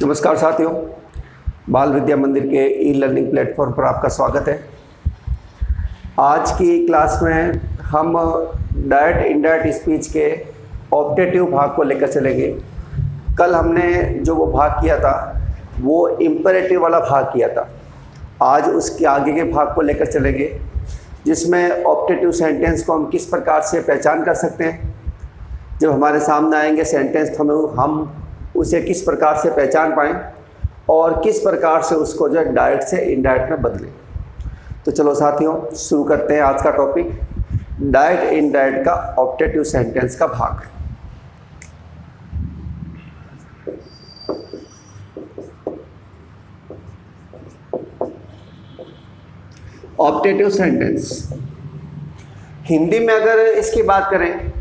नमस्कार साथियों, बाल विद्या मंदिर के ई लर्निंग प्लेटफॉर्म पर आपका स्वागत है। आज की क्लास में हम डायरेक्ट इनडायरेक्ट स्पीच के ऑप्टेटिव भाग को लेकर चलेंगे। कल हमने जो वो भाग किया था वो इम्पेरेटिव वाला भाग किया था। आज उसके आगे के भाग को लेकर चलेंगे जिसमें ऑप्टेटिव सेंटेंस को हम किस प्रकार से पहचान कर सकते हैं। जब हमारे सामने आएंगे सेंटेंस तो हम उसे किस प्रकार से पहचान पाएँ और किस प्रकार से उसको जो है डायरेक्ट से इनडायरेक्ट में बदलें। तो चलो साथियों शुरू करते हैं आज का टॉपिक, डायरेक्ट इनडायरेक्ट का ऑप्टेटिव सेंटेंस का भाग। ऑप्टेटिव सेंटेंस हिंदी में अगर इसकी बात करें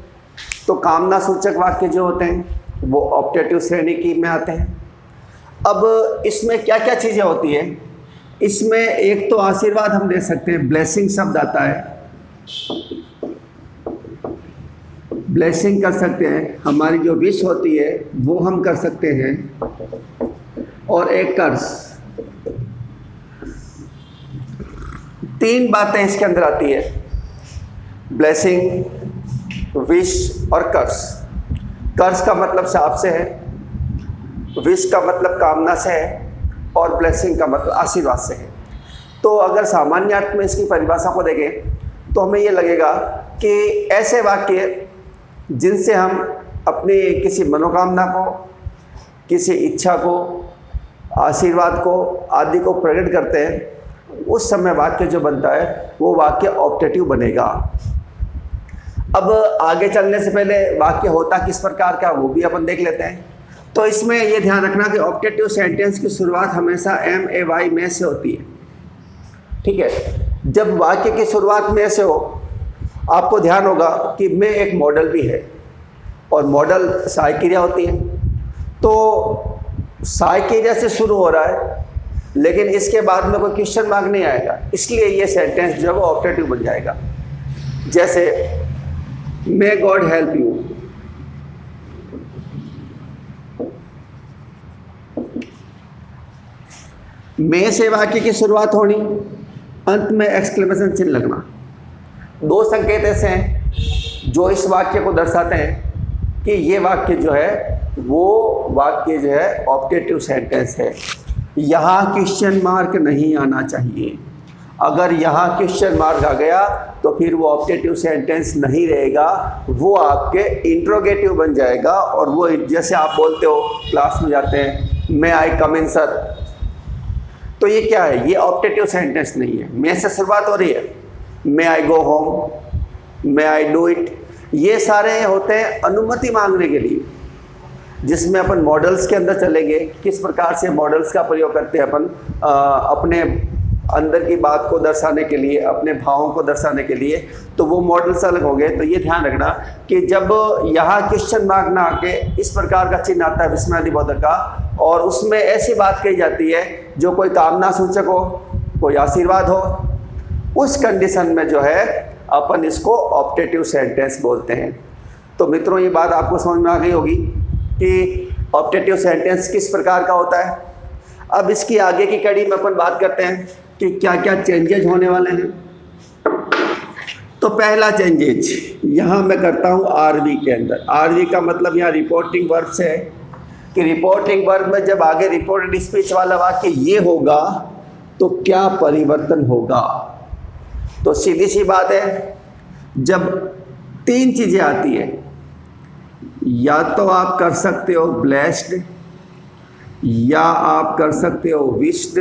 तो कामना सूचक वाक्य जो होते हैं वो ऑप्टेटिव श्रेणी की में आते हैं। अब इसमें क्या क्या चीज़ें होती हैं, इसमें एक तो आशीर्वाद हम दे सकते हैं, ब्लेसिंग शब्द आता है, ब्लेसिंग कर सकते हैं। हमारी जो विश होती है वो हम कर सकते हैं। और एक कर्स, तीन बातें इसके अंदर आती है, ब्लेसिंग, विश और कर्स। कर्स का मतलब शाप से है, विश का मतलब कामना से है और ब्लेसिंग का मतलब आशीर्वाद से है। तो अगर सामान्य अर्थ में इसकी परिभाषा को देखें तो हमें ये लगेगा कि ऐसे वाक्य जिनसे हम अपनी किसी मनोकामना को, किसी इच्छा को, आशीर्वाद को आदि को प्रकट करते हैं, उस समय वाक्य जो बनता है वो वाक्य ऑप्टेटिव बनेगा। अब आगे चलने से पहले वाक्य होता किस प्रकार का वो भी अपन देख लेते हैं। तो इसमें ये ध्यान रखना कि ऑप्टेटिव सेंटेंस की शुरुआत हमेशा MAY में से होती है। ठीक है, जब वाक्य की शुरुआत में से हो आपको ध्यान होगा कि में एक मॉडल भी है और मॉडल सहायक क्रिया होती है। तो सहायक क्रिया से शुरू हो रहा है लेकिन इसके बाद में कोई क्वेश्चन मार्क नहीं आएगा, इसलिए ये सेंटेंस जो है वो ऑप्टेटिव बन जाएगा। जैसे मे गॉड हेल्प यू, मे से वाक्य की शुरुआत होनी, अंत में एक्सक्लेमेशन चिन्ह लगना। दो संकेत ऐसे हैं जो इस वाक्य को दर्शाते हैं कि ये वाक्य जो है वो वाक्य जो है ऑप्टेटिव सेंटेंस है। यहाँ क्वेश्चन मार्क नहीं आना चाहिए। अगर यहाँ क्वेश्चन मार्क आ गया तो फिर वो ऑप्टेटिव सेंटेंस नहीं रहेगा, वो आपके इंट्रोगेटिव बन जाएगा। और वो जैसे आप बोलते हो क्लास में जाते हैं, मे आई कम इन सर, तो ये क्या है, ये ऑप्टेटिव सेंटेंस नहीं है। मे से शुरुआत हो रही है, may I go home, may I do it, ये सारे होते हैं अनुमति मांगने के लिए, जिसमें अपन मॉडल्स के अंदर चलेंगे। किस प्रकार से मॉडल्स का प्रयोग करते हैं अपन अपने अंदर की बात को दर्शाने के लिए, अपने भावों को दर्शाने के लिए, तो वो मॉडल्स अलग हो गए। तो ये ध्यान रखना कि जब यहाँ क्वेश्चन मार्क ना आके इस प्रकार का चिन्ह आता है विस्मयादिबोधक का, और उसमें ऐसी बात कही जाती है जो कोई कामना सूचक हो, कोई आशीर्वाद हो, उस कंडीशन में जो है अपन इसको ऑप्टेटिव सेंटेंस बोलते हैं। तो मित्रों ये बात आपको समझ में आ गई होगी कि ऑप्टेटिव सेंटेंस किस प्रकार का होता है। अब इसकी आगे की कड़ी में अपन बात करते हैं कि क्या क्या चेंजेज होने वाले हैं। तो पहला चेंजेज यहाँ मैं करता हूँ RV के अंदर। RV का मतलब यहाँ रिपोर्टिंग वर्ब से है कि रिपोर्टिंग वर्ब में जब आगे रिपोर्टेड स्पीच वाला वाक्य ये होगा तो क्या परिवर्तन होगा। तो सीधी सी बात है, जब तीन चीज़ें आती है, या तो आप कर सकते हो ब्लेस्ड, या आप कर सकते हो विश्ड,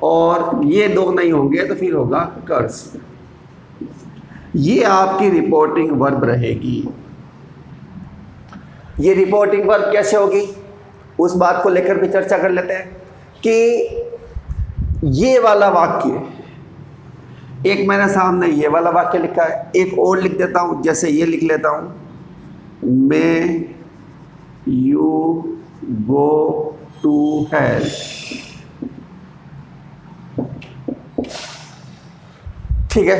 और ये दो नहीं होंगे तो फिर होगा कर्स। ये आपकी रिपोर्टिंग वर्ब रहेगी। ये रिपोर्टिंग वर्ब कैसे होगी उस बात को लेकर भी चर्चा कर लेते हैं कि ये वाला वाक्य, एक मेरे सामने ये वाला वाक्य लिखा है, एक और लिख देता हूं, जैसे ये लिख लेता हूं, may you go to help. ठीक है,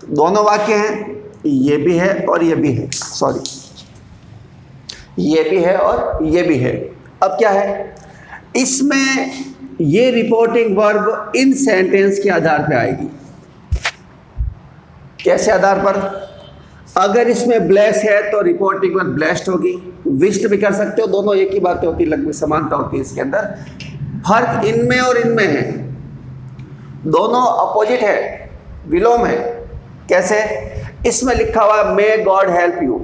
दोनों वाक्य हैं, ये भी है और ये भी है, सॉरी ये भी है और ये भी है। अब क्या है, इसमें ये रिपोर्टिंग वर्ब इन सेंटेंस के आधार पे आएगी। कैसे आधार पर? अगर इसमें ब्लेस है तो रिपोर्टिंग वर्ब ब्लेस्ड होगी। विश्ड भी कर सकते हो, दोनों एक ही बातें होती, लगभग समानता होती है इसके अंदर। फर्क इनमें और इनमें है, दोनों अपोजिट है, विलोम है। कैसे? इसमें लिखा हुआ मे गॉड हेल्प यू,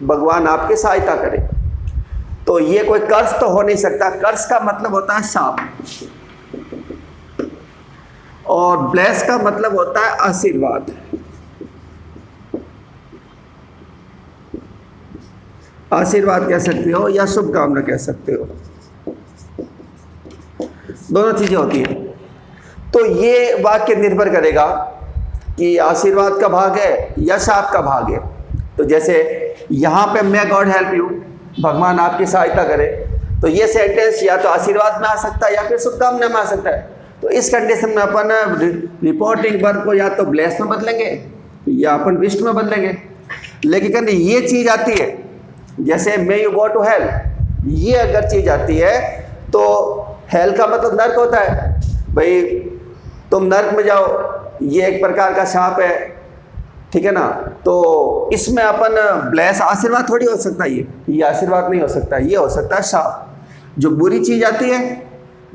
भगवान आपकी सहायता करे, तो ये कोई कर्ज तो हो नहीं सकता। कर्ज का मतलब होता है शाप, और ब्लेस का मतलब होता है आशीर्वाद। आशीर्वाद कह सकते हो या शुभकामना कह सकते हो, दोनों चीजें होती हैं। तो ये वाक्य निर्भर करेगा कि आशीर्वाद का भाग है या शाप का भाग है। तो जैसे यहाँ पे मे गॉड हेल्प यू, भगवान आपकी सहायता करे, तो ये सेंटेंस या तो आशीर्वाद में आ सकता है या फिर शुभकामना में आ सकता है। तो इस कंडीशन में अपन रिपोर्टिंग वर्ब को या तो ब्लेस में बदलेंगे या अपन विश्ड में बदलेंगे। लेकिन ये चीज आती है, जैसे may you go to hell, ये अगर चीज आती है तो हेल का मतलब नर्क होता है, भाई तुम नर्क में जाओ, ये एक प्रकार का शाप है, ठीक है ना। तो इसमें अपन ब्लेस आशीर्वाद थोड़ी हो सकता है, ये आशीर्वाद नहीं हो सकता, ये हो सकता है शाप। जो बुरी चीज आती है,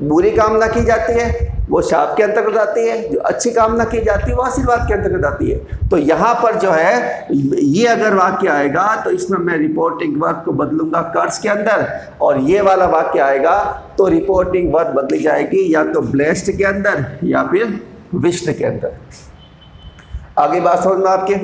बुरी कामना की जाती है, वो शाप के अंतर्गत आती है। जो अच्छी कामना की जाती है वो आशीर्वाद के अंतर्गत आती है। तो यहाँ पर जो है ये अगर वाक्य आएगा तो इसमें मैं रिपोर्टिंग वर्ब को बदलूंगा कर्ज के अंदर, और ये वाला वाक्य आएगा तो रिपोर्टिंग वर्ब बदली जाएगी या तो ब्लेस्ड के अंदर या फिर विश्ड के अंदर। आगे बात समझ में आपके?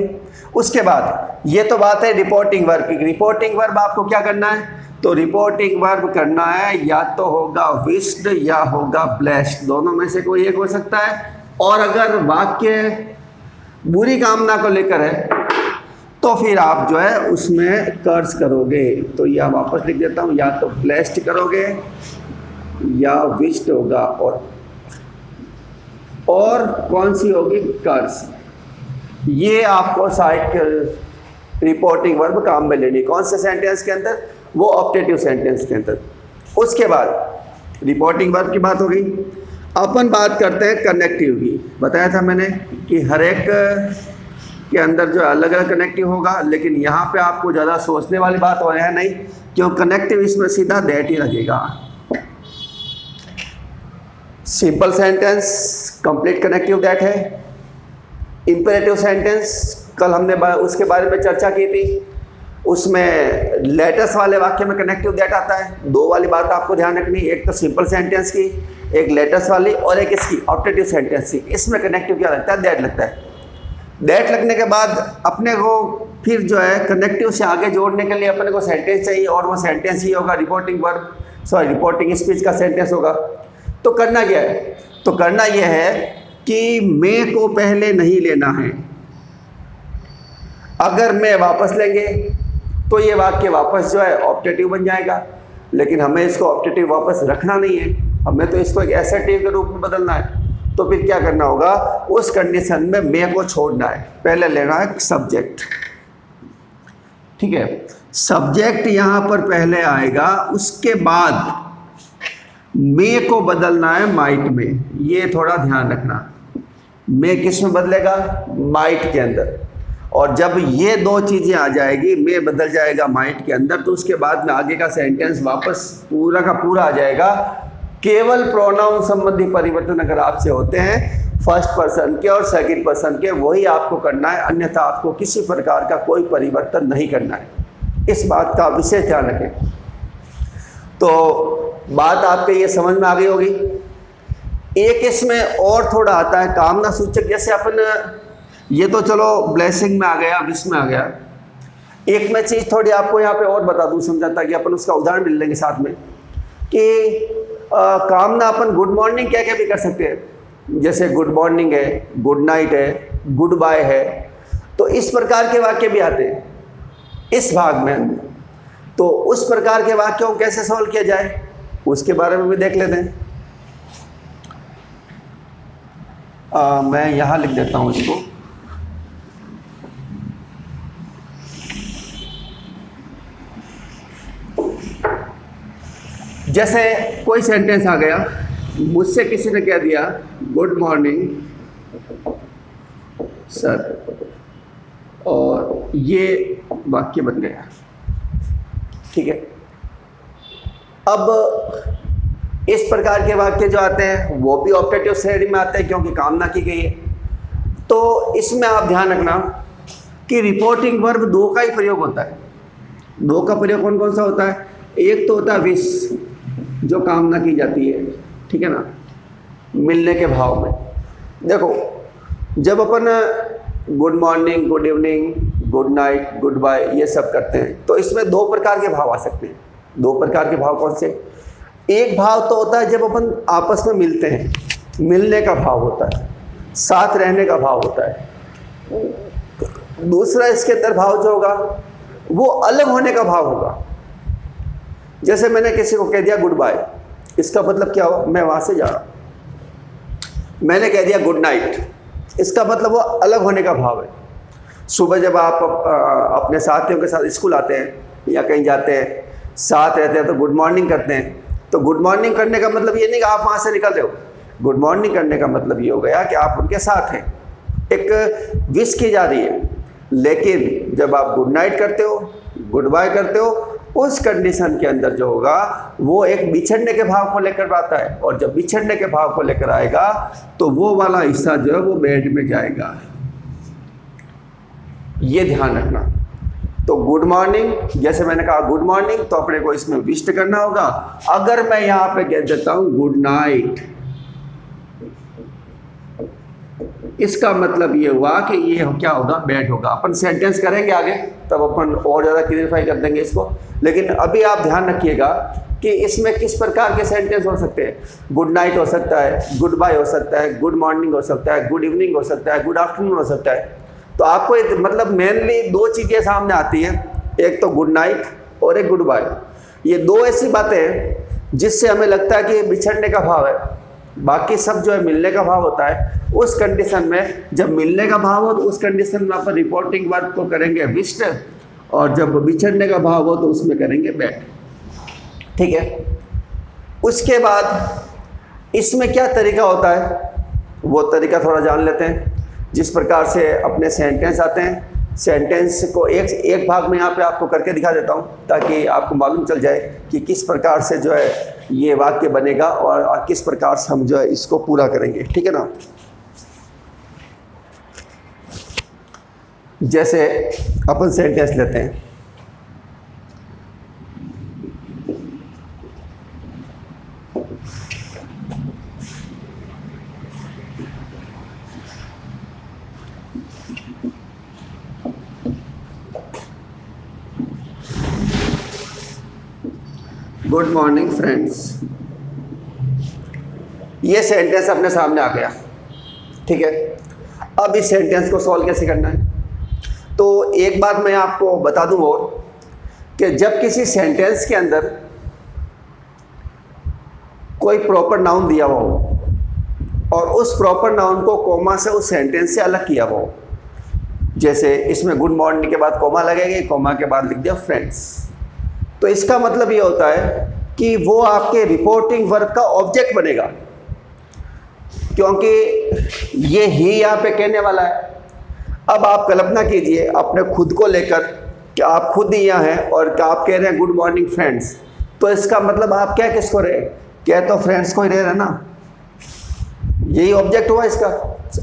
उसके बाद ये तो बात है रिपोर्टिंग वर्ब की। रिपोर्टिंग वर्ब आपको क्या करना है? तो रिपोर्टिंग वर्ब करना है या तो होगा विश्ड या होगा ब्लेस्ड, दोनों में से कोई एक हो सकता है। और अगर वाक्य बुरी कामना को लेकर है तो फिर आप जो है उसमें कर्ज करोगे। तो यह वापस लिख देता हूँ, या तो ब्लेस्ड करोगे या विश्ड होगा, और कौन सी होगी? कर्ज। ये आपको साइड रिपोर्टिंग वर्ब काम में लेनी, कौन से सेंटेंस के अंदर? वो ऑप्टेटिव सेंटेंस के अंदर। उसके बाद रिपोर्टिंग वर्ब की बात हो गई। अपन बात करते हैं कनेक्टिव की। बताया था मैंने कि हर एक के अंदर जो अलग अलग कनेक्टिव होगा, लेकिन यहाँ पे आपको ज़्यादा सोचने वाली बात हो रही है नहीं, क्यों? कनेक्टिव इसमें सीधा दैट ही लगेगा। Simple sentence complete connective that है। इंपेरेटिव सेंटेंस कल हमने उसके बारे में चर्चा की थी, उसमें लेटर्स वाले वाक्य में कनेक्टिव दैट आता है। दो वाली बात आपको ध्यान रखनी, एक तो सिंपल सेंटेंस की, एक लेटर्स वाली, और एक इसकी ऑप्टेटिव सेंटेंस की। इसमें कनेक्टिव क्या लगता है? दैट लगता है। दैट लगने के बाद अपने को फिर जो है कनेक्टिव से आगे जोड़ने के लिए अपने को सेंटेंस चाहिए, और वो सेंटेंस ही होगा रिपोर्टिंग वर्ब, रिपोर्टिंग स्पीच का सेंटेंस होगा। तो करना क्या है? तो करना यह है कि मैं को पहले नहीं लेना है। अगर मैं वापस लेंगे तो ये वाक्य वापस जो है ऑप्टेटिव बन जाएगा, लेकिन हमें इसको ऑप्टेटिव वापस रखना नहीं है, हमें तो इसको एक एसेटिव के रूप में बदलना है। तो फिर क्या करना होगा? उस कंडीशन में मैं को छोड़ना है, पहले लेना है सब्जेक्ट, ठीक है। सब्जेक्ट यहाँ पर पहले आएगा, उसके बाद मे को बदलना है माइट में। ये थोड़ा ध्यान रखना, मे किस में बदलेगा? माइट के अंदर। और जब ये दो चीज़ें आ जाएगी, मे बदल जाएगा माइट के अंदर, तो उसके बाद में आगे का सेंटेंस वापस पूरा का पूरा आ जाएगा। केवल प्रोनाउन संबंधी परिवर्तन अगर आपसे होते हैं फर्स्ट पर्सन के और सेकंड पर्सन के, वही आपको करना है, अन्यथा आपको किसी प्रकार का कोई परिवर्तन नहीं करना है। इस बात का विशेष ध्यान रखें। तो बात आपके ये समझ में आ गई होगी। एक इसमें और थोड़ा आता है कामना सूचक, जैसे अपन ये तो चलो ब्लेसिंग में आ गया, विश में आ गया। एक मैं चीज़ थोड़ी आपको यहाँ पे और बता दूँ समझाता, कि अपन उसका उदाहरण भी लेंगे साथ में, कि कामना अपन गुड मॉर्निंग क्या क्या भी कर सकते हैं। जैसे गुड मॉर्निंग है, गुड नाइट है, गुड बाय है, तो इस प्रकार के वाक्य भी आते हैं इस भाग में। तो उस प्रकार के वाक्यों को कैसे सॉल्व किया जाए उसके बारे में भी देख लेते हैं। मैं यहाँ लिख देता हूँ इसको। जैसे कोई सेंटेंस आ गया, मुझसे किसी ने कह दिया गुड मॉर्निंग सर, और ये वाक्य बन गया, ठीक है। अब इस प्रकार के वाक्य जो आते हैं वो भी ऑब्जेक्टिव श्रेणी में आते हैं क्योंकि कामना की गई है। तो इसमें आप ध्यान रखना कि रिपोर्टिंग वर्ब दो का ही प्रयोग होता है। दो का प्रयोग कौन कौन सा होता है? एक तो होता है विश, जो कामना की जाती है, ठीक है ना, मिलने के भाव में। देखो, जब अपन good morning, good evening, good night, goodbye ये सब करते हैं तो इसमें दो प्रकार के भाव आ सकते हैं। दो प्रकार के भाव कौन से? एक भाव तो होता है जब अपन आपस में मिलते हैं, मिलने का भाव होता है, साथ रहने का भाव होता है। दूसरा इसके अंदर भाव जो होगा वो अलग होने का भाव होगा। जैसे मैंने किसी को कह दिया गुड बाय, इसका मतलब क्या हो? मैं वहाँ से जा रहा हूँ। मैंने कह दिया गुड नाइट, इसका मतलब वो अलग होने का भाव है। सुबह जब आप अपने साथियों के साथ स्कूल आते हैं या कहीं जाते हैं, साथ रहते हैं तो गुड मॉर्निंग करते हैं। तो गुड मॉर्निंग करने का मतलब ये नहीं कि आप वहाँ से निकल रहे हो। गुड मॉर्निंग करने का मतलब ये हो गया कि आप उनके साथ हैं, एक विश की जा रही है। लेकिन जब आप गुड नाइट करते हो, गुड बाय करते हो, उस कंडीशन के अंदर जो होगा वो एक बिछड़ने के भाव को लेकर आता है, और जब बिछड़ने के भाव को लेकर आएगा तो वो वाला हिस्सा जो है वो बेड में जाएगा। ये ध्यान रखना। तो गुड मॉर्निंग, जैसे मैंने कहा गुड मॉर्निंग, तो अपने को इसमें विश करना होगा। अगर मैं यहाँ पे कह देता हूँ गुड नाइट, इसका मतलब ये हुआ कि ये क्या होगा? बेड होगा। अपन सेंटेंस करेंगे आगे, तब अपन और ज़्यादा क्लियरिफाई कर देंगे इसको। लेकिन अभी आप ध्यान रखिएगा कि इसमें किस प्रकार के सेंटेंस हो सकते हैं। गुड नाइट हो सकता है, गुड बाय हो सकता है, गुड मॉर्निंग हो सकता है, गुड इवनिंग हो सकता है, गुड आफ्टरनून हो सकता है। तो आपको मतलब मेनली दो चीज़ें सामने आती हैं, एक तो गुड नाइट और एक गुड बाय। ये दो ऐसी बातें हैं जिससे हमें लगता है कि बिछड़ने का भाव है। बाकी सब जो है मिलने का भाव होता है। उस कंडीशन में जब मिलने का भाव हो तो उस कंडीशन में आप रिपोर्टिंग वर्ब को करेंगे विश्ड, और जब बिछड़ने का भाव हो तो उसमें करेंगे बैड, ठीक है। उसके बाद इसमें क्या तरीका होता है वो तरीका थोड़ा जान लेते हैं। जिस प्रकार से अपने सेंटेंस आते हैं, सेंटेंस को एक भाग में यहाँ पे आपको करके दिखा देता हूँ ताकि आपको मालूम चल जाए कि किस प्रकार से जो है ये वाक्य बनेगा और किस प्रकार से हम जो है इसको पूरा करेंगे, ठीक है ना। जैसे अपन सेंटेंस लेते हैं, गुड मॉर्निंग फ्रेंड्स। ये सेंटेंस अपने सामने आ गया, ठीक है। अब इस सेंटेंस को सॉल्व कैसे करना है? तो एक बात मैं आपको बता दूं और कि जब किसी सेंटेंस के अंदर कोई प्रॉपर नाउन दिया हुआ हो और उस प्रॉपर नाउन को कोमा से उस सेंटेंस से अलग किया हुआ हो, जैसे इसमें गुड मॉर्निंग के बाद कोमा लगेगी, कोमा के बाद लिख दिया फ्रेंड्स, तो इसका मतलब ये होता है कि वो आपके रिपोर्टिंग वर्ब का ऑब्जेक्ट बनेगा, क्योंकि ये ही यहाँ पे कहने वाला है। अब आप कल्पना कीजिए अपने खुद को लेकर कि आप खुद ही यहाँ हैं और आप कह रहे हैं गुड मॉर्निंग फ्रेंड्स, तो इसका मतलब आप क्या किसको रहे? क्या तो फ्रेंड्स को ही रह रहे ना, यही ऑब्जेक्ट हुआ इसका।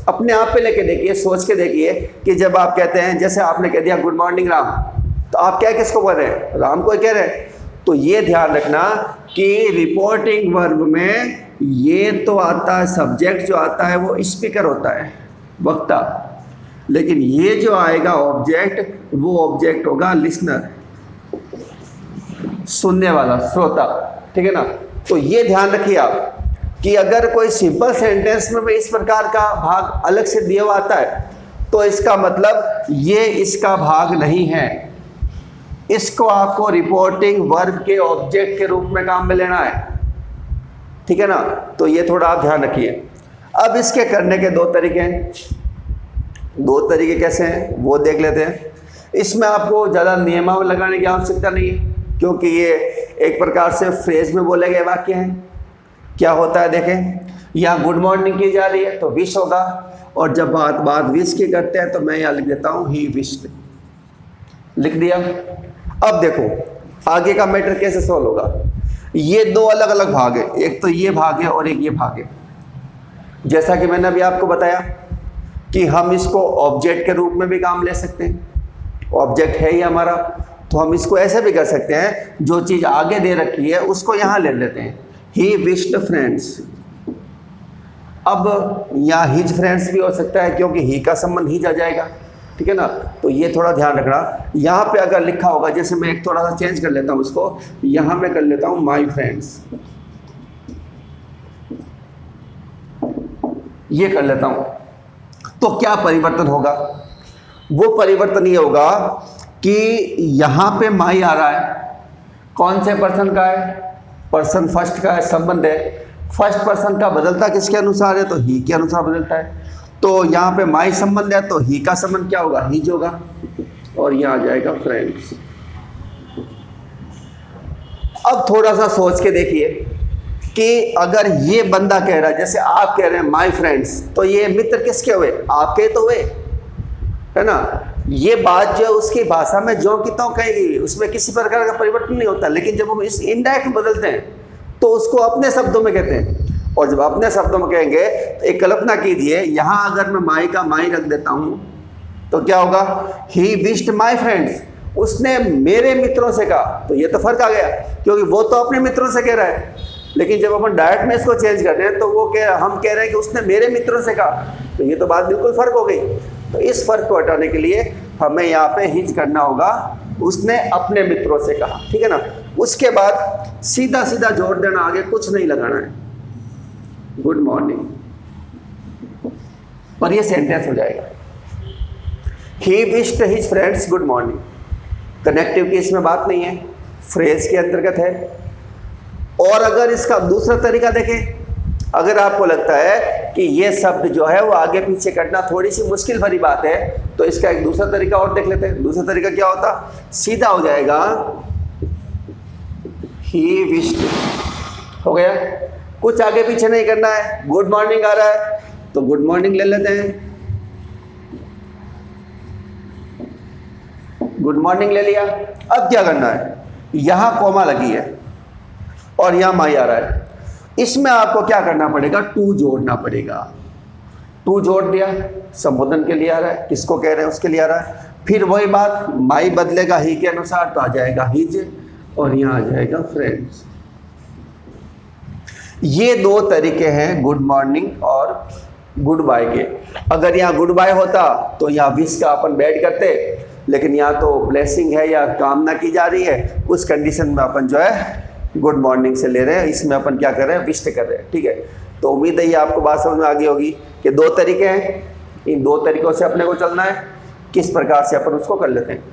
अपने आप पे लेके देखिए, सोच के देखिए कि जब आप कहते हैं, जैसे आपने कह दिया गुड मॉर्निंग राम, तो आप क्या किसको बोल रहे हैं? राम को ही कह रहे हैं। तो ये ध्यान रखना कि रिपोर्टिंग वर्ब में ये तो आता है, सब्जेक्ट जो आता है वो स्पीकर होता है, वक्ता, लेकिन ये जो आएगा ऑब्जेक्ट, वो ऑब्जेक्ट होगा लिसनर, सुनने वाला, श्रोता, ठीक है ना। तो ये ध्यान रखिए आप कि अगर कोई सिंपल सेंटेंस में इस प्रकार का भाग अलग से दिया हुआ आता है तो इसका मतलब ये इसका भाग नहीं है, इसको आपको रिपोर्टिंग वर्ब के ऑब्जेक्ट के रूप में काम में लेना है, ठीक है ना। तो ये थोड़ा आप ध्यान रखिए। अब इसके करने के दो तरीके हैं। दो तरीके कैसे हैं वो देख लेते हैं। इसमें आपको ज़्यादा नियमावली लगाने की आवश्यकता नहीं है, क्योंकि ये एक प्रकार से फ्रेज में बोले गए वाक्य हैं। क्या होता है देखें, यहाँ गुड मॉर्निंग की जा रही है तो विश होगा, और जब बात विश की करते हैं तो मैं यहाँ लिख देता हूँ ही विश्ड, लिख दिया। अब देखो आगे का मैटर कैसे सॉल्व होगा। ये दो अलग अलग भाग है, एक तो ये भाग है और एक ये भाग है। जैसा कि मैंने अभी आपको बताया कि हम इसको ऑब्जेक्ट के रूप में भी काम ले सकते हैं। ऑब्जेक्ट है ही हमारा, तो हम इसको ऐसे भी कर सकते हैं, जो चीज़ आगे दे रखी है उसको यहाँ ले लेते हैं, ही विश्ड फ्रेंड्स। अब यहाँ हिज फ्रेंड्स भी हो सकता है, क्योंकि ही का संबंध हिज आ जाएगा, ठीक है ना। तो ये थोड़ा ध्यान रखना। यहाँ पे अगर लिखा होगा, जैसे मैं एक थोड़ा सा चेंज कर लेता हूँ इसको, यहाँ मैं कर लेता हूँ माई फ्रेंड्स, ये कर लेता हूँ। तो क्या परिवर्तन होगा? वो परिवर्तन ये होगा कि यहाँ पे माई आ रहा है, कौन से पर्सन का है? पर्सन फर्स्ट का है, संबंध है। फर्स्ट पर्सन का बदलता किसके अनुसार है? तो ही के अनुसार बदलता है। तो यहाँ पे माई संबंध है, तो ही का संबंध क्या होगा? हिज होगा, और यहाँ आ जाएगा फ्रेंड्स। अब थोड़ा सा सोच के देखिए कि अगर ये बंदा कह रहा है, जैसे आप कह रहे हैं माई फ्रेंड्स, तो ये मित्र किसके हुए? आपके तो हुए, है ना। ये बात जो उसकी भाषा में जो की त्यों कहेगी, उसमें किसी प्रकार का परिवर्तन नहीं होता। लेकिन जब हम इस इनडायरेक्ट बदलते हैं तो उसको अपने शब्दों में कहते हैं, और जब अपने शब्दों में कहेंगे तो एक कल्पना कीजिए, यहाँ अगर मैं माई का माई रख देता हूँ तो क्या होगा? ही विश्ड माई फ्रेंड्स, उसने मेरे मित्रों से कहा। तो ये तो फर्क आ गया, क्योंकि वो तो अपने मित्रों से कह रहा है, लेकिन जब अपन डायरेक्ट में इसको चेंज कर रहे हैं तो वो हम कह रहे हैं कि उसने मेरे मित्रों से कहा। तो ये तो बात बिल्कुल फर्क हो गई। तो इस फर्क को हटाने के लिए हमें यहाँ पे हिज करना होगा, उसने अपने मित्रों से कहा, ठीक है ना। उसके बाद सीधा सीधा जोड़ देना, आगे कुछ नहीं लगाना है, गुड मॉर्निंग, और ये सेंटेंस हो जाएगा, he wished his friends good morning. Connective की इसमें बात नहीं है, फ्रेज के अंतर्गत है। और अगर इसका दूसरा तरीका देखें, अगर आपको लगता है कि ये शब्द जो है वो आगे पीछे करना थोड़ी सी मुश्किल भरी बात है, तो इसका एक दूसरा तरीका और देख लेते हैं। दूसरा तरीका क्या होता? सीधा हो जाएगा, ही विश्ड, हो गया, कुछ आगे पीछे नहीं करना है। गुड मॉर्निंग आ रहा है तो गुड मॉर्निंग ले लेते हैं, गुड मॉर्निंग ले लिया। अब क्या करना है? यहां कोमा लगी है और यहां माई आ रहा है, इसमें आपको क्या करना पड़ेगा? टू जोड़ना पड़ेगा। टू जोड़ दिया, संबोधन के लिए आ रहा है, किसको कह रहे हैं उसके लिए आ रहा है। फिर वही बात, माई बदलेगा ही के अनुसार, तो आ जाएगा हिज, और यहां आ जाएगा फ्रेंड्स। ये दो तरीके हैं गुड मॉर्निंग और गुड बाय के। अगर यहाँ गुड बाय होता तो यहाँ विश का अपन बैड करते, लेकिन यहाँ तो ब्लेसिंग है या कामना की जा रही है, उस कंडीशन में अपन जो है गुड मॉर्निंग से ले रहे हैं, इसमें अपन क्या कर रहे हैं? विश कर रहे हैं, ठीक है। तो उम्मीद है ये आपको बात समझ में आ गई होगी कि दो तरीके हैं, इन दो तरीकों से अपने को चलना है, किस प्रकार से अपन उसको कर लेते हैं।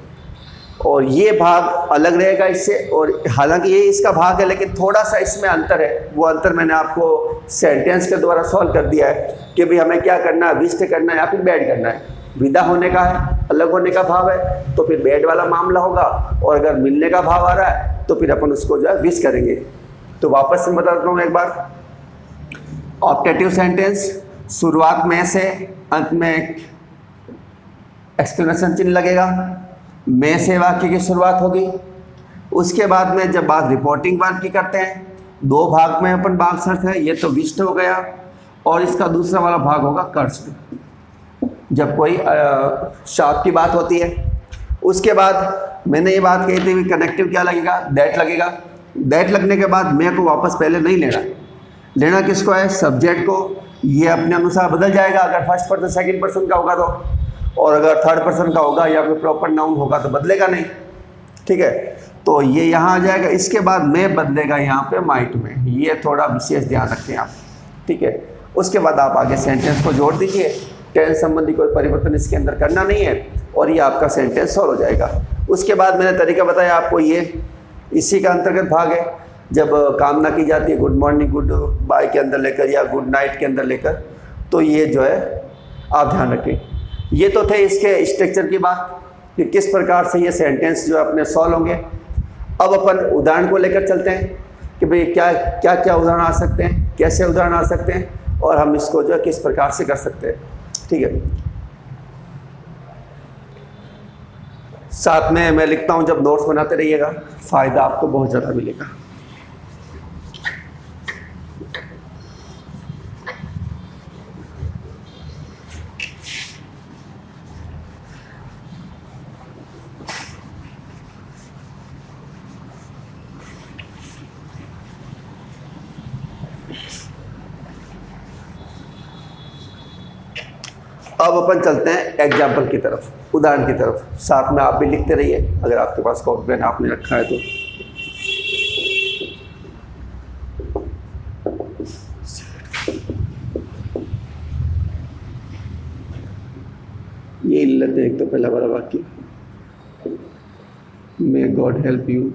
और ये भाग अलग रहेगा इससे, और हालांकि ये इसका भाग है लेकिन थोड़ा सा इसमें अंतर है। वो अंतर मैंने आपको सेंटेंस के द्वारा सॉल्व कर दिया है कि भाई हमें क्या करना है, विश करना है या फिर बैड करना है। विदा होने का है, अलग होने का भाव है, तो फिर बैड वाला मामला होगा, और अगर मिलने का भाव आ रहा है तो फिर अपन उसको जो है विश करेंगे। तो वापस से बता देता हूँ एक बार, ऑप्टेटिव सेंटेंस शुरुआत में से, अंत में एक्सक्लेमेशन चिन्ह लगेगा, में से वाक्य की शुरुआत होगी। उसके बाद में जब बात रिपोर्टिंग वर्ब की करते हैं, दो भाग में अपन भाग सर्च है, ये तो विश्ड हो गया, और इसका दूसरा वाला भाग होगा कर्स्ड, जब कोई शाप की बात होती है। उसके बाद मैंने ये बात कही थी, कनेक्टिव क्या लगेगा? दैट लगेगा। दैट लगने के बाद मैं को वापस पहले नहीं लेना, लेना किसको है? सब्जेक्ट को। ये अपने अनुसार बदल जाएगा अगर फर्स्ट पर्सन सेकंड पर्सन का होगा तो, और अगर थर्ड पर्सन का होगा या कोई प्रॉपर नाउन होगा तो बदलेगा नहीं, ठीक है। तो ये यहाँ आ जाएगा। इसके बाद मैं बदलेगा यहाँ पे माइट में, ये थोड़ा विशेष ध्यान रखें आप, ठीक है। उसके बाद आप आगे सेंटेंस को जोड़ दीजिए, टेंस संबंधी कोई परिवर्तन इसके अंदर करना नहीं है, और ये आपका सेंटेंस सॉल्व हो जाएगा। उसके बाद मैंने तरीका बताया आपको, ये इसी का अंतर्गत भाग है, जब कामना की जाती है गुड मॉर्निंग गुड बाय के अंदर लेकर या गुड नाइट के अंदर लेकर, तो ये जो है आप ध्यान रखें। ये तो थे इसके स्ट्रक्चर की बात कि किस प्रकार से ये सेंटेंस जो अपने सॉल्व होंगे। अब अपन उदाहरण को लेकर चलते हैं कि भाई क्या क्या क्या उदाहरण आ सकते हैं, कैसे उदाहरण आ सकते हैं और हम इसको जो है किस प्रकार से कर सकते हैं। ठीक है, साथ में मैं लिखता हूं, जब नोट्स बनाते रहिएगा, फायदा आपको बहुत ज़्यादा मिलेगा। अब अपन चलते हैं एग्जाम्पल की तरफ, उदाहरण की तरफ। साथ में आप भी लिखते रहिए, अगर आपके पास कॉपी पेन आपने रखा है तो। ये लेते हैं एक तो पहला वाला वाक्य, मे गॉड हेल्प यू।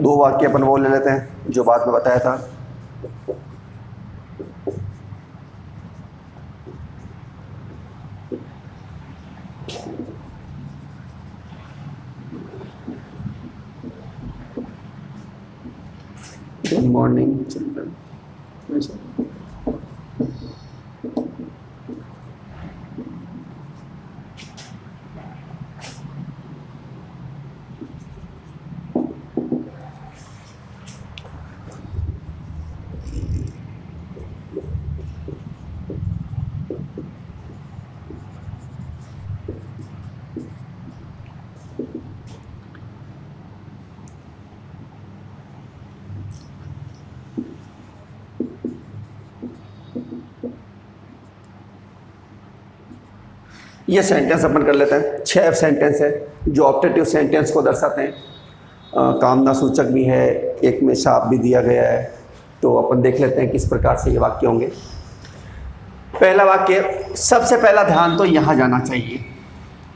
दो वाक्य अपन वो ले लेते हैं जो बाद में बताया था। Good morning children. ये सेंटेंस अपन कर लेते हैं। 6 सेंटेंस है जो ऑप्टेटिव सेंटेंस को दर्शाते हैं। कामना सूचक भी है, एक में शाप भी दिया गया है। तो अपन देख लेते हैं किस प्रकार से ये वाक्य होंगे। पहला वाक्य, सबसे पहला ध्यान तो यहाँ जाना चाहिए,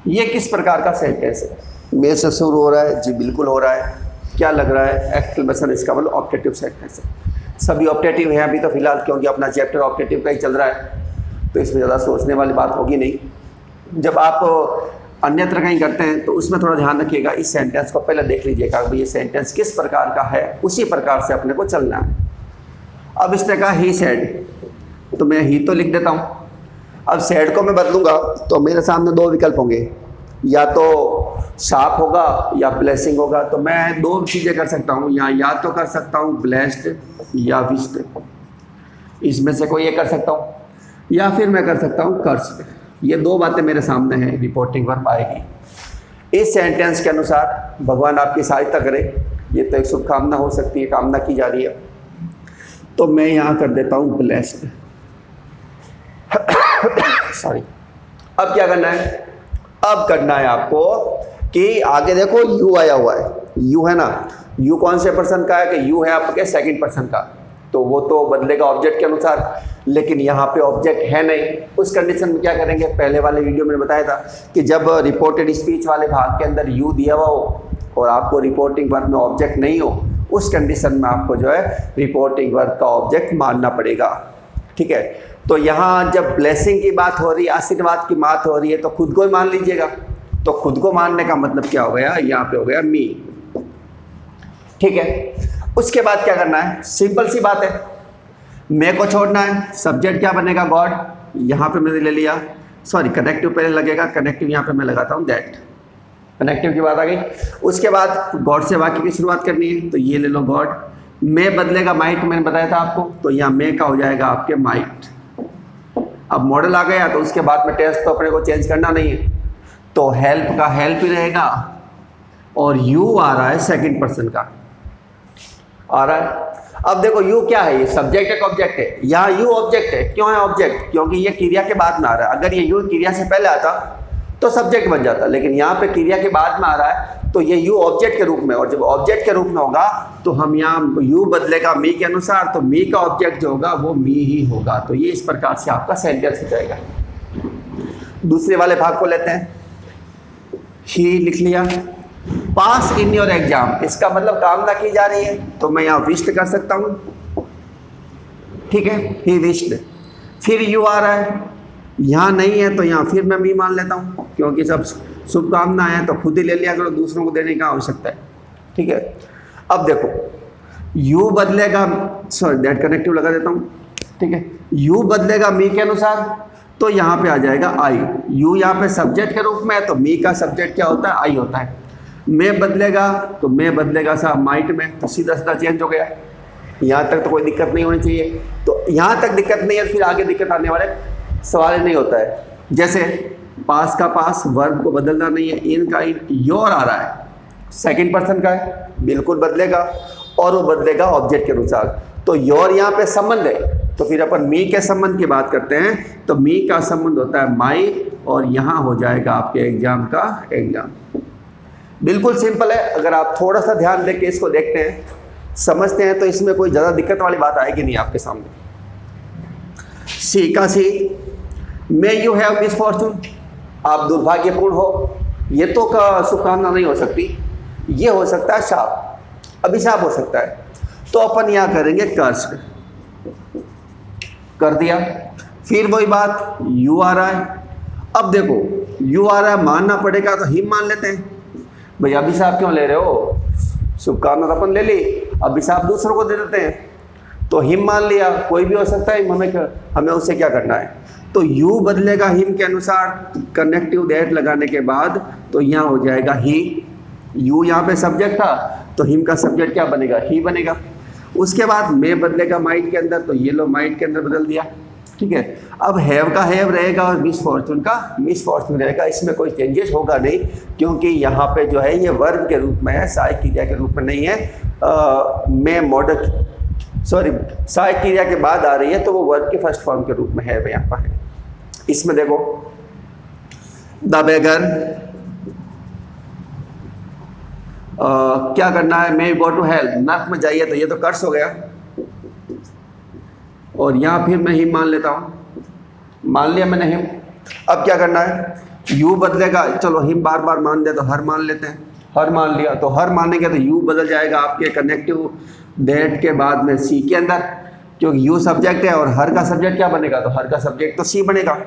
ये किस प्रकार का सेंटेंस है। मेरे से शुरू हो रहा है जी, बिल्कुल हो रहा है। क्या लग रहा है, एक्सक्लेमेशन, इसका मतलब ऑप्टेटिव सेंटेंस है। सभी ऑप्टेटिव हैं अभी तो फिलहाल, क्योंकि अपना चैप्टर ऑप्टेटिव का ही चल रहा है, तो इसमें ज़्यादा सोचने वाली बात होगी नहीं। जब आप अन्यत्र कहीं करते हैं तो उसमें थोड़ा ध्यान रखिएगा। इस सेंटेंस को पहले देख लीजिएगा कि ये सेंटेंस किस प्रकार का है, उसी प्रकार से अपने को चलना है। अब इसने कहा ही सेड, तो मैं ही तो लिख देता हूँ। अब सेड को मैं बदलूंगा तो मेरे सामने 2 विकल्प होंगे, या तो शाप होगा या ब्लेसिंग होगा। तो मैं 2 चीज़ें कर सकता हूँ, या तो कर सकता हूँ ब्लेस्ड या विस्ड, इसमें से कोई एक कर सकता हूँ, या फिर मैं कर सकता हूँ कर्स्ड। ये 2 बातें मेरे सामने हैं, रिपोर्टिंग वर्ब आएगी। इस सेंटेंस के अनुसार भगवान आपकी सहायता करे, ये तो एक शुभकामना हो सकती है, कामना की जा रही है। तो मैं यहाँ कर देता हूँ ब्लेस्ड। सॉरी। अब क्या करना है, अब करना है आपको कि आगे देखो यू आया हुआ है, यू है ना। यू कौन से पर्सन का है, कि यू है आपके सेकंड पर्सन का, तो वो तो बदलेगा ऑब्जेक्ट के अनुसार। लेकिन यहाँ पे ऑब्जेक्ट है नहीं, उस कंडीशन में क्या करेंगे, पहले वाले वीडियो में बताया था कि जब रिपोर्टेड स्पीच वाले भाग के अंदर यू दिया हुआ हो और आपको रिपोर्टिंग वर्ब में ऑब्जेक्ट नहीं हो, उस कंडीशन में आपको जो है रिपोर्टिंग वर्ब का ऑब्जेक्ट मानना पड़ेगा। ठीक है, तो यहाँ जब ब्लेसिंग की बात हो रही है, आशीर्वाद की बात हो रही है, तो खुद को ही मान लीजिएगा। तो खुद को मानने का मतलब क्या हो गया, यहाँ पे हो गया मी। ठीक है, उसके बाद क्या करना है, सिंपल सी बात है, मैं को छोड़ना है। सब्जेक्ट क्या बनेगा, गॉड। यहाँ पे मैंने ले लिया, सॉरी कनेक्टिव पहले लगेगा, कनेक्टिव यहाँ पे मैं लगाता हूँ दैट, कनेक्टिव की बात आ गई। उसके बाद गॉड से वाक्य की शुरुआत करनी है, तो ये ले लो गॉड। मैं बदलेगा माइट, मैंने बताया था आपको, तो यहाँ मैं का हो जाएगा आपके माइट। अब मॉडल आ गया, तो उसके बाद में टेंस तो अपने को चेंज करना नहीं है, तो हेल्प का हेल्प ही रहेगा, और यू आ रहा है सेकंड पर्सन का आ रहा है। अब देखो यू क्या है, ये सब्जेक्ट है ऑब्जेक्ट है, यहाँ यू ऑब्जेक्ट है। क्यों है ऑब्जेक्ट, क्योंकि ये क्रिया के बाद में आ रहा है। अगर ये यू क्रिया से पहले आता तो सब्जेक्ट बन जाता, लेकिन यहाँ पे क्रिया के बाद में आ रहा है, तो ये यू ऑब्जेक्ट के रूप में, और जब ऑब्जेक्ट के रूप में होगा तो हम यहाँ यू बदलेगा मी के अनुसार, तो मी का ऑब्जेक्ट जो होगा वो मी ही होगा। तो ये इस प्रकार से आपका सेंटेंस हो जाएगा। दूसरे वाले भाग को लेते हैं, ही लिख लिया। पास इन योर एग्जाम, इसका मतलब कामना की जा रही है, तो मैं यहाँ विश्ड कर सकता हूँ। ठीक है, ही विश्ड। फिर यू आ रहा है, यहाँ नहीं है तो यहाँ फिर मैं मी मान लेता हूँ, क्योंकि सब शुभकामना है तो खुद ही ले लिया करो, दूसरों को देने की आवश्यकता है। ठीक है, अब देखो यू बदलेगा, सॉरी दैट कनेक्टिव लगा देता हूँ। ठीक है, यू बदलेगा मी के अनुसार, तो यहाँ पे आ जाएगा आई। यू यहाँ पे सब्जेक्ट के रूप में है, तो मी का सब्जेक्ट क्या होता है, आई होता है। मैं बदलेगा, तो मैं बदलेगा साहब माइट में, तो सीधा सीधा चेंज हो गया। यहाँ तक तो कोई दिक्कत नहीं होनी चाहिए, तो यहाँ तक दिक्कत नहीं है, फिर आगे दिक्कत आने वाले सवाल नहीं होता है। जैसे पास का पास, वर्ब को बदलना नहीं है, इन का इन, योर आ रहा है, सेकंड पर्सन का है, बिल्कुल बदलेगा, और वो बदलेगा ऑब्जेक्ट के अनुसार। तो योर यहाँ पे संबंध है, तो फिर अपन मी के संबंध की बात करते हैं, तो मी का संबंध होता है माई, और यहाँ हो जाएगा आपके एग्जाम का एग्जाम। बिल्कुल सिंपल है। अगर आप थोड़ा सा ध्यान देके इसको देखते हैं, समझते हैं, तो इसमें कोई ज़्यादा दिक्कत वाली बात आएगी नहीं आपके सामने। सी का सी, मे यू हैव मिसफॉर्चून, आप दुर्भाग्यपूर्ण हो, ये तो का शुभकामना नहीं हो सकती, ये हो सकता है शाप, अभिशाप हो सकता है। तो अपन यहाँ करेंगे कर्स, कर दिया। फिर वही बात, यू आ रहा है। अब देखो यू आ रहा है, मानना पड़ेगा, तो हिम मान लेते हैं। भाई अभिशाप क्यों ले रहे हो, शुभकामना अपन ले ली, अभिशाप दूसरों को दे देते हैं, तो हिम मान लिया, कोई भी हो सकता है, हमें उससे क्या करना है। तो यू बदलेगा हिम के अनुसार, कनेक्टिव दैट लगाने के बाद, तो यहाँ हो जाएगा ही। यू यहाँ पे सब्जेक्ट था, तो हिम का सब्जेक्ट क्या बनेगा, ही बनेगा। उसके बाद मैं बदलेगा माइट के अंदर, तो ये लो माइट के अंदर बदल दिया। ठीक है, अब हैव का हैव रहेगा, और मिसफॉर्चून का मिसफॉर्चून रहेगा। इसमें कोई चेंजेस होगा नहीं, क्योंकि यहाँ पे जो है ये वर्ब के रूप में है, सहायक क्रिया के रूप में नहीं है। मैं मॉडल, सॉरी सहायक क्रिया के बाद आ रही है, तो वो वर्ब के फर्स्ट फॉर्म के रूप में है यहाँ पर है। इसमें देखो द बेगर, क्या करना है, मे गो टू हेल्प, नर्क में जाइए, तो ये तो कर्स हो गया, और यहाँ फिर मैं हिम मान लेता हूँ, मान लिया मैंने हिम। अब क्या करना है, यू बदलेगा, चलो हिम बार बार मान दे तो हर मान लेते हैं, हर मान लिया, तो हर मानेंगे तो यू बदल जाएगा आपके कनेक्टिव दैट के बाद में सी के अंदर, क्योंकि यू सब्जेक्ट है, और हर का सब्जेक्ट क्या बनेगा, तो हर का सब्जेक्ट तो सी बनेगा।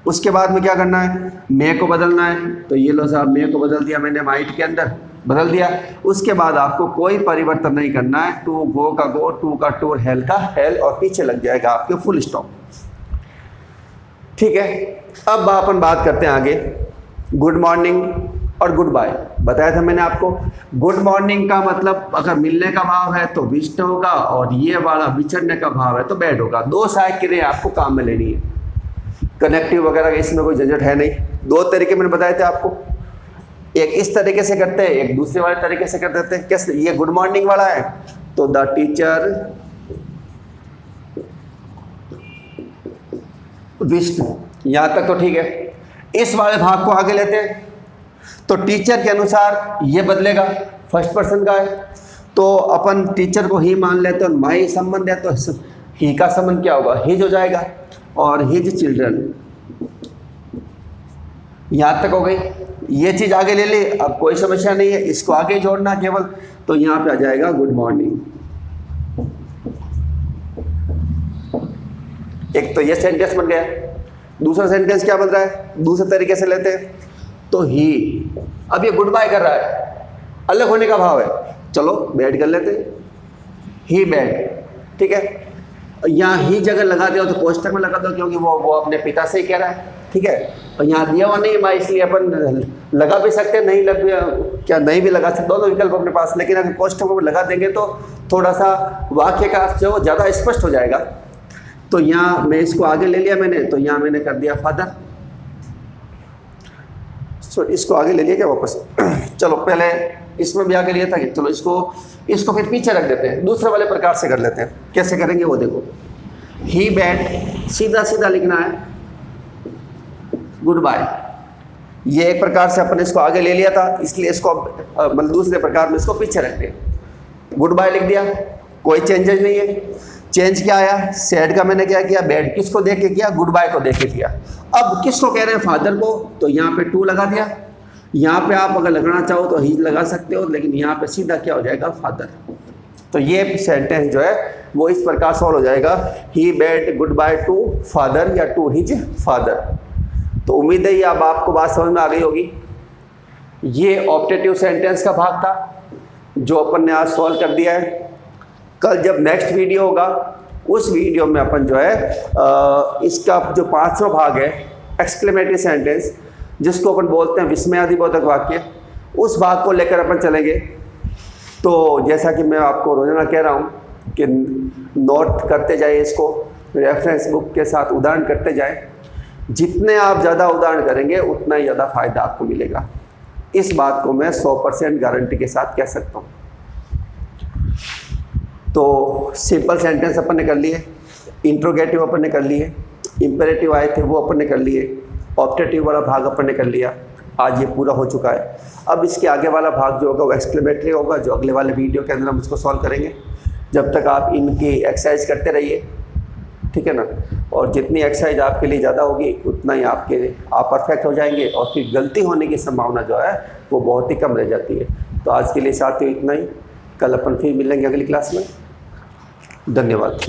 उसके बाद में क्या करना है, मे को बदलना है, तो ये लो साहब मे को बदल दिया मैंने, माइट के अंदर बदल दिया। उसके बाद आपको कोई परिवर्तन नहीं करना है, टू गो का गो, टू का टू, हेल का हेल, और पीछे लग जाएगा आपके फुल स्टॉप। ठीक है, अब अपन बात करते हैं आगे, गुड मॉर्निंग और गुड बाय। बताया था मैंने आपको, गुड मॉर्निंग का मतलब अगर मिलने का भाव है तो विष्ट होगा, और ये वाला विचरने का भाव है तो बैड होगा। दो सहायक क्रिया आपको काम में लेनी है, कनेक्टिव वगैरह इसमें कोई झंझट है नहीं। दो तरीके मैंने बताए थे आपको, एक इस तरीके से करते हैं, एक दूसरे वाले तरीके से कर देते हैं। कैसे, ये गुड मॉर्निंग वाला है तो द टीचर विष्ट, यहां तक तो ठीक है। इस वाले भाग को आगे लेते हैं, तो टीचर के अनुसार ये बदलेगा, फर्स्ट पर्सन का है, तो अपन टीचर को ही मान लेते हैं, माई संबंध है, तो ही का संबंध क्या होगा, हिज हो जाएगा, और हिज चिल्ड्रन, यहां तक हो गई। ये चीज आगे ले ले, अब कोई समस्या नहीं है, इसको आगे जोड़ना केवल, तो यहां पे आ जाएगा गुड मॉर्निंग। एक तो ये सेंटेंस बन गया। दूसरा सेंटेंस क्या बन रहा है, दूसरे तरीके से लेते हैं तो ही। अब ये गुड बाय कर रहा है, अलग होने का भाव है, चलो बैड कर लेते हैं, ही बैड, ठीक है। यहाँ ही जगह लगा दिया तो कोष्ठक में लगा दो, क्योंकि वो अपने पिता से ही कह रहा है, ठीक है। और यहाँ दिया हुआ नहीं है, इसलिए अपन लगा भी सकते हैं, नहीं लग क्या नहीं भी लगा सकते, दोनों विकल्प अपने पास। लेकिन अगर कोष्ठक में लगा देंगे तो थोड़ा सा वाक्य का अर्थ जो ज़्यादा स्पष्ट हो जाएगा। तो यहाँ मैं इसको आगे ले लिया मैंने, तो यहाँ मैंने कर दिया फादर। सो इसको आगे ले लिया क्या वापस चलो पहले इसमें भी आगे लिया था कि चलो इसको फिर पीछे रख देते हैं, दूसरे वाले प्रकार से कर लेते हैं। कैसे करेंगे वो देखो। ही बैड सीधा सीधा लिखना है, गुड बाय। ये एक प्रकार से अपन इसको आगे ले लिया था, इसलिए इसको मतलब दूसरे प्रकार में इसको पीछे रखते हैं। गुड बाय लिख दिया, कोई चेंजेस नहीं है। चेंज क्या आया, सैड का मैंने क्या किया, बैड किसको देख के किया, गुड बाय को देख के किया। अब किसको कह रहे हैं, फादर को, तो यहाँ पे टू लगा दिया। यहाँ पे आप अगर लगाना चाहो तो ही लगा सकते हो, लेकिन यहाँ पे सीधा क्या हो जाएगा, फादर। तो ये सेंटेंस जो है वो इस प्रकार सॉल्व हो जाएगा, he bade goodbye to father या टू हिज फादर। तो उम्मीद है ये अब आपको बात समझ में आ गई होगी। ये ऑप्टेटिव सेंटेंस का भाग था जो अपन ने आज सॉल्व कर दिया है। कल जब नेक्स्ट वीडियो होगा उस वीडियो में अपन जो है इसका जो 5वां भाग है एक्सक्लेमेटरी सेंटेंस, जिसको अपन बोलते हैं विस्मयादिबोधक वाक्य, उस भाग को लेकर अपन चलेंगे। तो जैसा कि मैं आपको रोजाना कह रहा हूँ कि नोट करते जाइए, इसको रेफरेंस बुक के साथ उदाहरण करते जाएं। जितने आप ज़्यादा उदाहरण करेंगे उतना ही ज़्यादा फायदा आपको मिलेगा। इस बात को मैं 100% गारंटी के साथ कह सकता हूँ। तो सिंपल सेंटेंस अपन ने कर लिए, इंट्रोगेटिव अपन ने कर लिए, इंपेरेटिव आए थे वो अपन ने कर लिए, ऑप्टेटिव वाला भाग अपन ने कर लिया। आज ये पूरा हो चुका है। अब इसके आगे वाला भाग जो होगा वो एक्सक्लेमेटरी होगा, जो अगले वाले वीडियो के अंदर हम उसको सॉल्व करेंगे। जब तक आप इनकी एक्सरसाइज करते रहिए, ठीक है ना। और जितनी एक्सरसाइज आपके लिए ज़्यादा होगी उतना ही आप परफेक्ट हो जाएंगे, और फिर गलती होने की संभावना जो है वो बहुत ही कम रह जाती है। तो आज के लिए साथियों इतना ही, कल अपन फिर मिलेंगे अगली क्लास में। धन्यवाद।